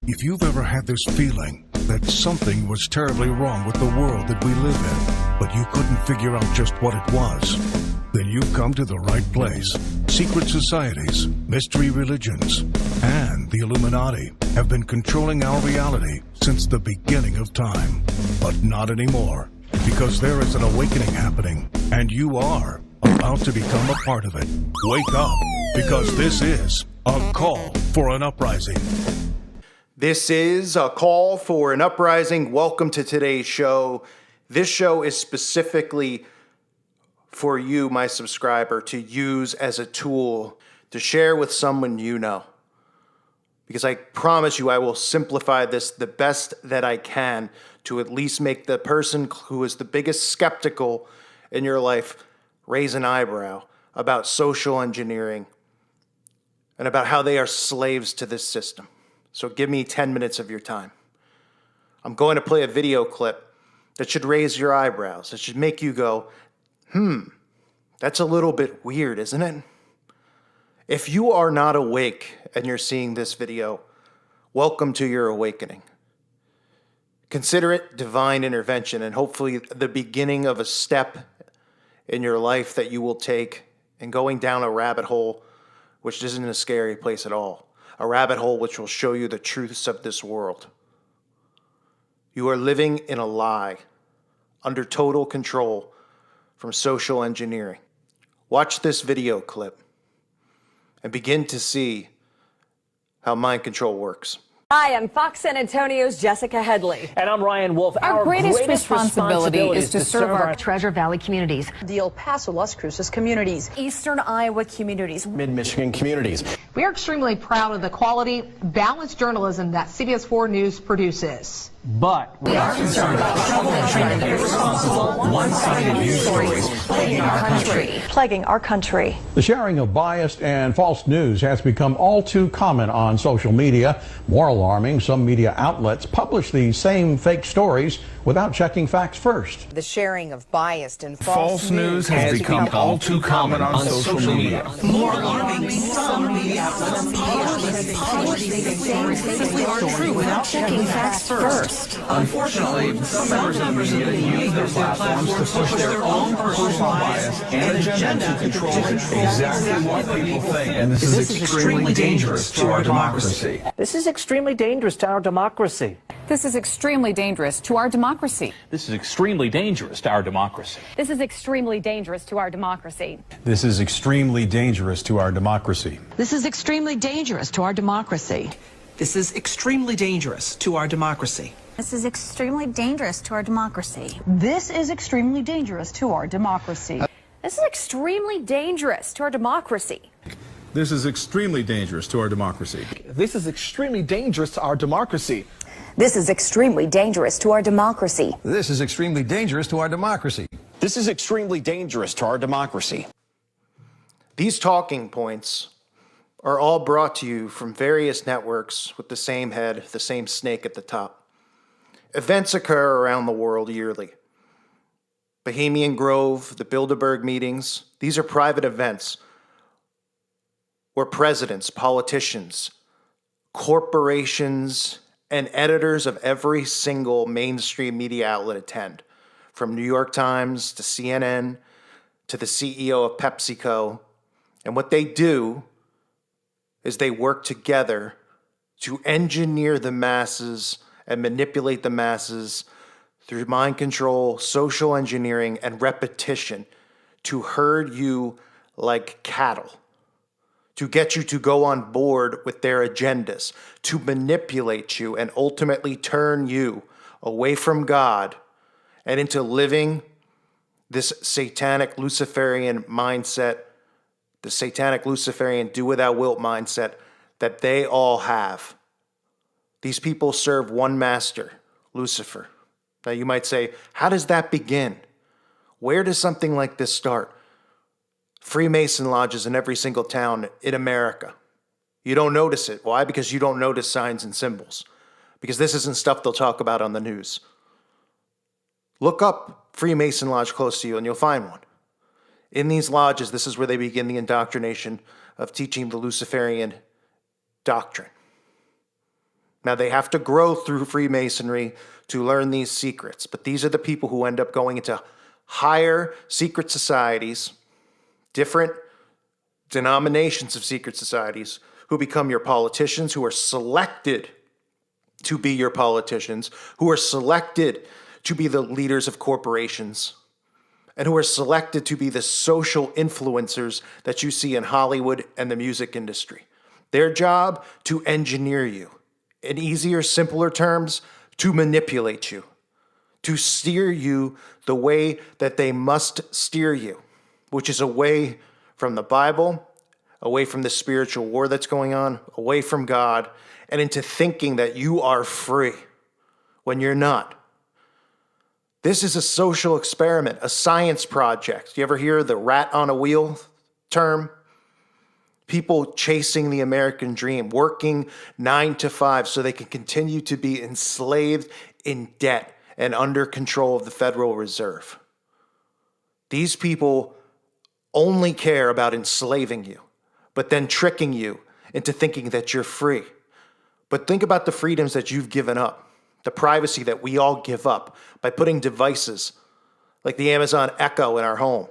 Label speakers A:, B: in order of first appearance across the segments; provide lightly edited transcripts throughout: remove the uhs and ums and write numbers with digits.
A: If you've ever had this feeling that something was terribly wrong with the world that we live in, but you couldn't figure out just what it was, then you've come to the right place. Secret societies, mystery religions, and the Illuminati have been controlling our reality since the beginning of time. But not anymore, because there is an awakening happening, and you are about to become a part of it. Wake up, because this is a call for an uprising.
B: This is a call for an uprising. Welcome to today's show. This show is specifically for you, my subscriber, to use as a tool to share with someone you know. Because I promise you, I will simplify this the best that I can to at least make the person who is the biggest skeptical in your life raise an eyebrow about social engineering and about how they are slaves to this system. So give me 10 minutes of your time. I'm going to play a video clip that should raise your eyebrows. That should make you go, that's a little bit weird, isn't it? If you are not awake and you're seeing this video, welcome to your awakening. Consider it divine intervention and hopefully the beginning of a step in your life that you will take in going down a rabbit hole, which isn't a scary place at all. A rabbit hole which will show you the truths of this world. You are living in a lie, under total control from social engineering. Watch this video clip and begin to see how mind control works.
C: Hi, I'm Fox San Antonio's Jessica Headley.
D: And I'm Ryan Wolf.
E: Our greatest responsibility is to serve our
F: Treasure Valley communities,
G: the El Paso, Las Cruces communities,
C: Eastern Iowa communities,
D: Mid-Michigan communities.
F: We are extremely proud of the quality, balanced journalism that CBS 4 News produces.
D: But we are concerned about the trouble and irresponsible, one-sided news stories
G: plaguing our country.
H: The sharing of biased and false news has become all too common on social media. More alarming, some media outlets publish these same fake stories without checking facts first.
I: The sharing of biased and false
J: news has become all too common on social media.
I: More alarming, some media outlets publish these same fake stories without checking facts first.
J: Unfortunately, some members of the media use their platforms to push their own personal bias and agenda to control exactly what people think. And this is extremely dangerous to our democracy.
D: this is extremely dangerous to our democracy.
E: This is extremely dangerous to our democracy.
K: This is extremely dangerous to our democracy.
C: This is extremely dangerous to our democracy.
L: This is extremely dangerous to our democracy.
F: This is extremely dangerous to our democracy.
I: This is extremely dangerous to our democracy.
E: This is extremely dangerous to our democracy.
G: This is extremely dangerous to our democracy.
C: This is extremely dangerous to our democracy.
L: This is extremely dangerous to our democracy.
J: This is extremely dangerous to our democracy.
C: This is extremely dangerous to our democracy.
L: This is extremely dangerous to our democracy.
K: This is extremely dangerous to our democracy.
B: These talking points are all brought to you from various networks with the same head, the same snake at the top. Events occur around the world yearly. Bohemian Grove, the Bilderberg meetings, these are private events where presidents, politicians, corporations, and editors of every single mainstream media outlet attend, from New York Times to CNN to the CEO of PepsiCo. And what they do is they work together to engineer the masses and manipulate the masses through mind control, social engineering, and repetition to herd you like cattle, to get you to go on board with their agendas, to manipulate you and ultimately turn you away from God and into living this satanic Luciferian mindset, the satanic Luciferian do without wilt mindset that they all have. These people serve one master, Lucifer. Now you might say, how does that begin? Where does something like this start? Freemason lodges in every single town in America. You don't notice it. Why? Because you don't notice signs and symbols. Because this isn't stuff they'll talk about on the news. Look up Freemason lodge close to you and you'll find one. In these lodges, this is where they begin the indoctrination of teaching the Luciferian doctrine. Now, they have to grow through Freemasonry to learn these secrets, but these are the people who end up going into higher secret societies, different denominations of secret societies, who become your politicians, who are selected to be your politicians, who are selected to be the leaders of corporations, and who are selected to be the social influencers that you see in Hollywood and the music industry. Their job, to engineer you. In easier, simpler terms, to manipulate you, to steer you the way that they must steer you, which is away from the Bible, away from the spiritual war that's going on, away from God, and into thinking that you are free when you're not. This is a social experiment, a science project. You ever hear the rat on a wheel term? People chasing the American dream, working 9 to 5 so they can continue to be enslaved in debt and under control of the Federal Reserve. These people only care about enslaving you, but then tricking you into thinking that you're free. But think about the freedoms that you've given up, the privacy that we all give up by putting devices like the Amazon Echo in our home,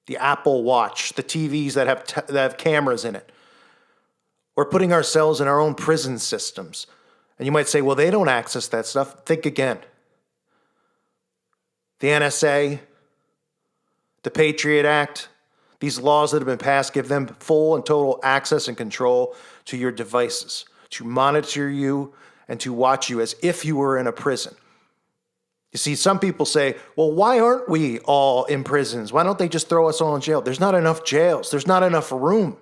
B: the Apple Watch, the TVs that have cameras in it. We're putting ourselves in our own prison systems. And you might say, well, they don't access that stuff. Think again. The NSA, the Patriot Act, these laws that have been passed give them full and total access and control to your devices, to monitor you and to watch you as if you were in a prison. You see, some people say, well, why aren't we all in prisons? Why don't they just throw us all in jail? There's not enough jails. There's not enough room.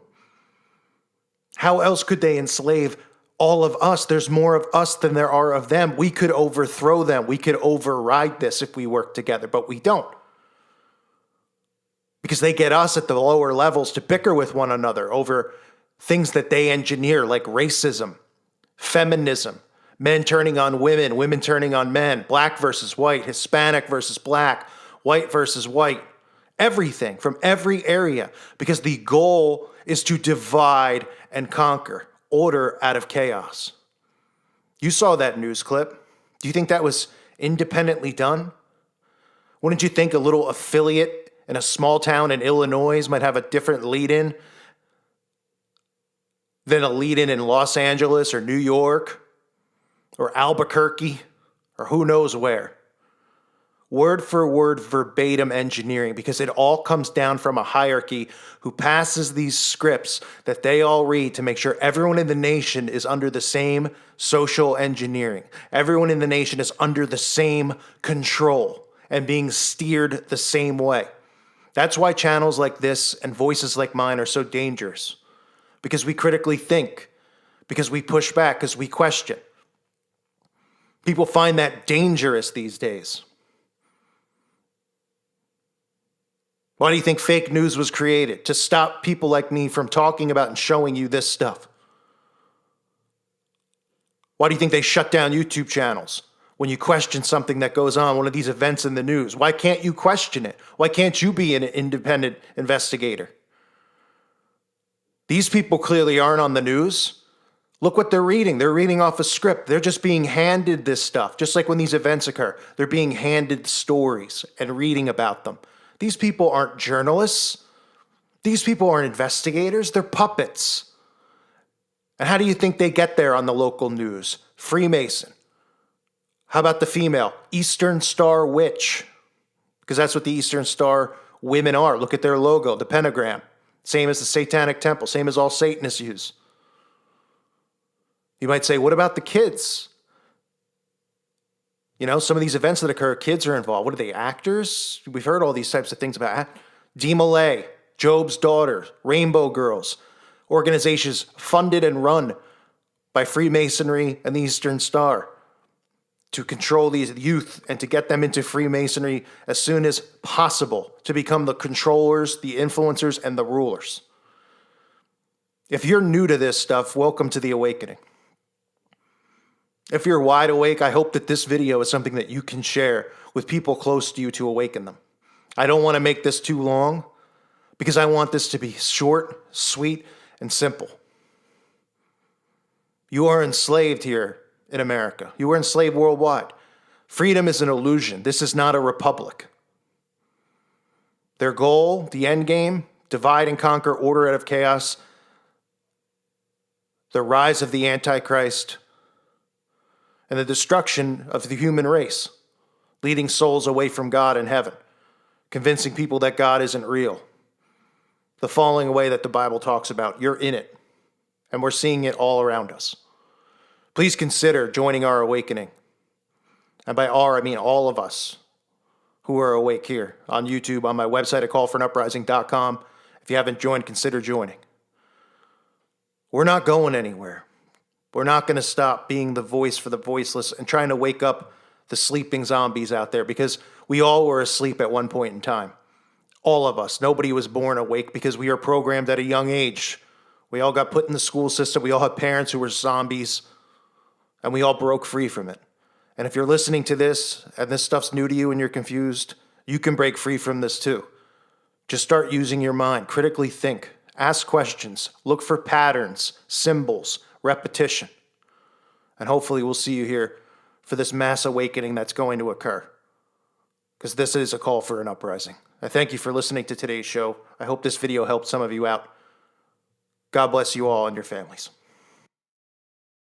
B: How else could they enslave all of us? There's more of us than there are of them. We could overthrow them. We could override this if we work together, but we don't. Because they get us at the lower levels to bicker with one another over things that they engineer, like racism, feminism, men turning on women, women turning on men, black versus white, Hispanic versus black, white versus white, everything from every area, because the goal is to divide and conquer, order out of chaos. You saw that news clip. Do you think that was independently done? Wouldn't you think a little affiliate in a small town in Illinois might have a different lead-in than a lead-in in Los Angeles or New York or Albuquerque or who knows where? Word for word, verbatim engineering, because it all comes down from a hierarchy who passes these scripts that they all read to make sure everyone in the nation is under the same social engineering. Everyone in the nation is under the same control and being steered the same way. That's why channels like this and voices like mine are so dangerous, because we critically think, because we push back, because we question. People find that dangerous these days. Why do you think fake news was created? To stop people like me from talking about and showing you this stuff. Why do you think they shut down YouTube channels when you question something that goes on, one of these events in the news? Why can't you question it? Why can't you be an independent investigator? These people clearly aren't on the news. Look what they're reading. They're reading off a script. They're just being handed this stuff. Just like when these events occur, they're being handed stories and reading about them. These people aren't journalists. These people aren't investigators. They're puppets. And how do you think they get there on the local news? Freemason. How about the female? Eastern Star Witch. Because that's what the Eastern Star women are. Look at their logo, the pentagram. Same as the Satanic Temple. Same as all Satanists use. You might say, what about the kids? You know, some of these events that occur, kids are involved. What are they, actors? We've heard all these types of things about Dee Malay, Job's Daughter, Rainbow Girls, organizations funded and run by Freemasonry and the Eastern Star to control these youth and to get them into Freemasonry as soon as possible, to become the controllers, the influencers, and the rulers. If you're new to this stuff, welcome to the awakening. If you're wide awake, I hope that this video is something that you can share with people close to you to awaken them. I don't want to make this too long because I want this to be short, sweet, and simple. You are enslaved here in America. You are enslaved worldwide. Freedom is an illusion. This is not a republic. Their goal, the end game, divide and conquer, order out of chaos, the rise of the Antichrist, and the destruction of the human race, leading souls away from God and heaven, convincing people that God isn't real. The falling away that the Bible talks about, you're in it, and we're seeing it all around us. Please consider joining our awakening. And by our, I mean all of us who are awake here on YouTube, on my website at callforunuprising.com. If you haven't joined, consider joining. We're not going anywhere. We're not going to stop being the voice for the voiceless and trying to wake up the sleeping zombies out there, because we all were asleep at one point in time. All of us. Nobody was born awake because we are programmed at a young age. We all got put in the school system. We all had parents who were zombies, and we all broke free from it. And if you're listening to this and this stuff's new to you and you're confused, you can break free from this too. Just start using your mind. Critically think. Ask questions. Look for patterns, symbols, repetition. And hopefully we'll see you here for this mass awakening that's going to occur. Because this is a call for an uprising. I thank you for listening to today's show. I hope this video helped some of you out. God bless you all and your families.